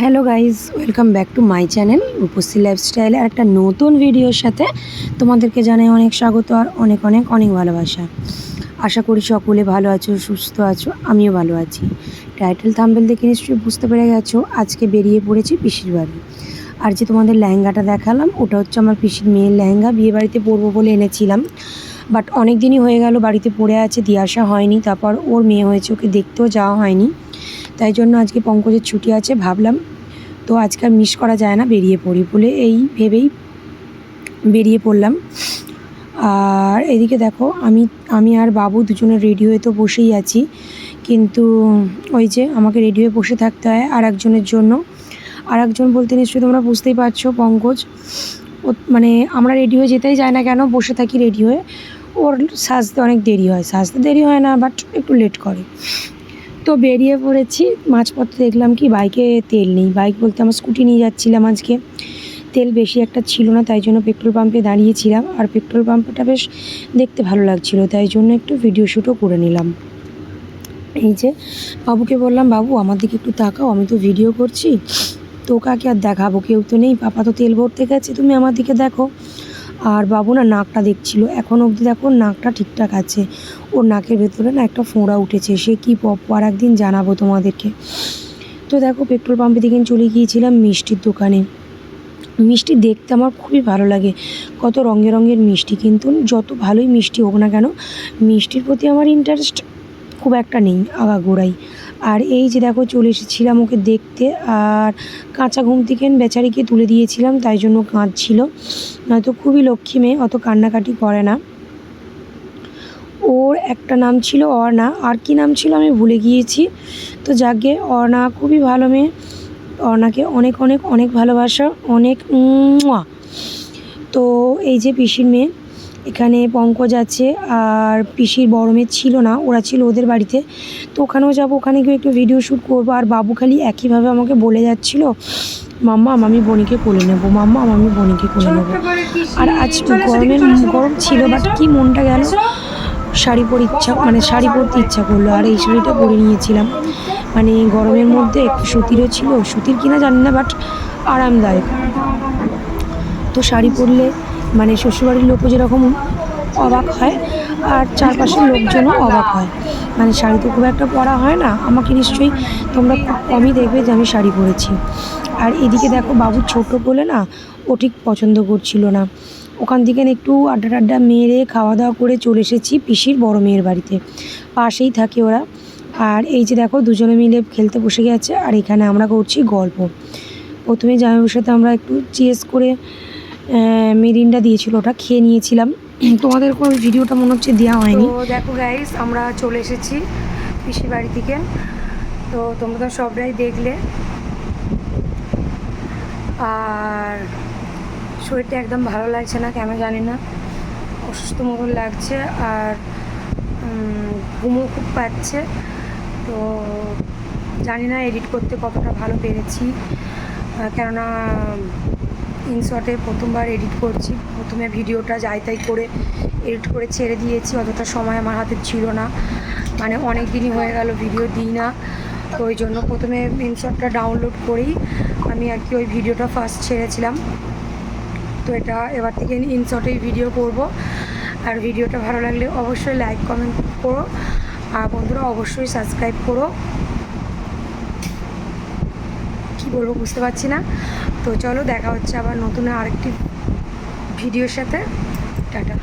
Hello guys, welcome back to my channel Rupashree lifestyle. আর একটা নতুন ভিডিওর সাথে তোমাদেরকে জানাই অনেক স্বাগত আর অনেক অনেক অনেক ভালোবাসা। আশা করি সকলে ভালো আছো, সুস্থ আছো, আমিও ভালো আছি। টাইটেল থাম্বনেল দেখে নিশ্চয়ই বুঝতে পেরে গেছো আজকে বেরিয়ে পড়েছি পিসির বাড়ি। আর যে তোমাদের লেহেঙ্গাটা দেখালাম ওটা হচ্ছে আমার পিসির মেয়ের লেহেঙ্গা, বিয়ে বাড়িতে পরবো বলে এনেছিলাম, বাট অনেক দিনই হয়ে গেল বাড়িতে পড়ে আছে, দিয়ে আসা হয়নি। তারপর ওর মেয়ে হয়েছে, ওকে দেখতেও যাওয়া হয়নি, তাই জন্য আজকে পঙ্কজের ছুটি আছে, ভাবলাম তো আজকে আর মিস করা যায় না, বেরিয়ে পড়ি বলে এই ভেবেই বেরিয়ে পড়লাম। আর এদিকে দেখো আমি আর বাবু দুজনে রেডি হয়ে তো বসেই আছি, কিন্তু ওই যে আমাকে রেডি হয়ে বসে থাকতে হয় আর একজনের জন্য। আর একজন বলতে নিশ্চয়ই তোমরা বুঝতেই পারছো, পঙ্কজ। ও মানে আমরা রেডি হয়ে যেতেই যায় না কেন, বসে থাকি রেডি হয়ে। ওর সাজতে অনেক দেরি হয়, সাজতে দেরি হয় না বাট একটু লেট করে। তো বেরিয়ে পড়েছি, মাঝপথে দেখলাম কি বাইকে তেল নেই। বাইক বলতে আমার স্কুটি নিয়ে যাচ্ছিলাম আজকে, তেল বেশি একটা ছিল না, তাই জন্য পেট্রোল পাম্পে দাঁড়িয়েছিলাম। আর পেট্রোল পাম্পটা বেশ দেখতে ভালো লাগছিল, তাই জন্য একটু ভিডিও শ্যুটও করে নিলাম। এই যে বাবুকে বললাম, বাবু আমার দিকে একটু তাকাও, আমি তো ভিডিও করছি, তো কাকে আর দেখাবো, কেউ তো নেই, পাপা তো তেল ভরতে গেছে, তুমি আমার দিকে দেখো। আর বাবু না নাকটা দেখছিল, এখন অবধি দেখো নাকটা ঠিকঠাক আছে, ওর নাকের ভেতরে না একটা ফোঁড়া উঠেছে, সে কী পপ্প আর একদিন জানাবো তোমাদেরকে। তো দেখো পেট্রোল পাম্পের দিকে চলে গিয়েছিলাম মিষ্টির দোকানে। মিষ্টি দেখতে আমার খুবই ভালো লাগে, কত রঙের রঙের মিষ্টি, কিন্তু যত ভালোই মিষ্টি হোক না কেন মিষ্টির প্রতি আমার ইন্টারেস্ট খুব একটা নেই আগাগোড়াই। আর এই যে দেখো চলে এসেছিলাম ওকে দেখতে, আর কাঁচা ঘুম থেকে বেচারিকে তুলে দিয়েছিলাম, তাই জন্য কাঁদছিল, নয়তো খুবই লক্ষ্মী মেয়ে, অত কান্নাকাটি করে না। ওর একটা নাম ছিল অর্ণা, আর কি নাম ছিল আমি ভুলে গিয়েছি। তো যাকে অর্ণা খুবই ভালো মেয়ে, অর্ণাকে অনেক অনেক অনেক ভালোবাসা, অনেক মুয়া। তো এই যে পিসির মেয়ে, এখানে পঙ্কজ আছে, আর পিসির বড় মেয়ে ছিল না, ওরা ছিল ওদের বাড়িতে, তো ওখানেও যাবো, ওখানে গিয়ে একটু ভিডিও শ্যুট করবো। আর বাবু খালি একইভাবে আমাকে বলে যাচ্ছিলো, মাম্মা আমি বনিকে কোলে নেবো, মাম্মা আমি বনিকে কোলে নেবো। আর আজ গরম ছিল, বাট কি মনটা গেল শাড়ি পরে শাড়ি পরতে ইচ্ছা করলো, আর এই শাড়িটা পরে নিয়েছিলাম। মানে গরমের মধ্যে একটু সুতিরও ছিল, সুতির কিনা জানি না, বাট আরামদায়ক। তো শাড়ি পরলে মানে শ্বশুরবাড়ির লোকও যেরকম অবাক হয়, আর চারপাশের লোকজনও অবাক হয়। মানে শাড়ি তো খুব একটা পরা হয় না, আমাকে নিশ্চয়ই তোমরা খুব কমই দেখবে যে আমি শাড়ি পরেছি। আর এদিকে দেখো বাবু ছোট বলে না, ও ঠিক পছন্দ করছিল না। ওখান থেকে একটু আড্ডা টাড্ডা মেরে খাওয়া দাওয়া করে চলে এসেছি পিসির বড় মেয়ের বাড়িতে, পাশেই থাকে ওরা। আর এই যে দেখো দুজনে মিলে খেলতে বসে গেছে, আর এখানে আমরা করছি গল্প। প্রথমে জামাইবাবুর সাথে আমরা একটু চিয়েস করে মেরিন্ডা দিয়েছিল, ওটা খেয়ে নিয়েছিলাম। তোমাদের কোনো ভিডিওটা মনে হচ্ছে দেওয়া হয়নি। তো দেখো গাইস, আমরা চলে এসেছি পিসির বাড়ি থেকে, তো তোমরা তো সবটাই দেখলে। আর শরীরটা একদম ভালো লাগছে না, কেন জানি না, অসুস্থ মতন লাগছে, আর ঘুমও খুব পাচ্ছে। তো জানি না এডিট করতে কতটা ভালো পেরেছি, কেননা ইনশর্টে প্রথমবার এডিট করছি, প্রথমে ভিডিওটা যাই তাই করে এডিট করে ছেড়ে দিয়েছি, অতটা সময় আমার হাতে ছিল না, মানে অনেক দিনই হয়ে গেল ভিডিও দিই না। তো ওই জন্য প্রথমে ইনশর্টটা ডাউনলোড করেই আমি আর কি ওই ভিডিওটা ফার্স্ট ছেড়েছিলাম। তো এটা এবার থেকে ইনশর্টেই ভিডিও করব। আর ভিডিওটা ভালো লাগলে অবশ্যই লাইক কমেন্ট করো, আর বন্ধুরা অবশ্যই সাবস্ক্রাইব করো। কি বলবো বুঝতে পারছি না। তো চলো দেখা হচ্ছে আবার নতুন আরেকটি ভিডিওর সাথে, টাটা।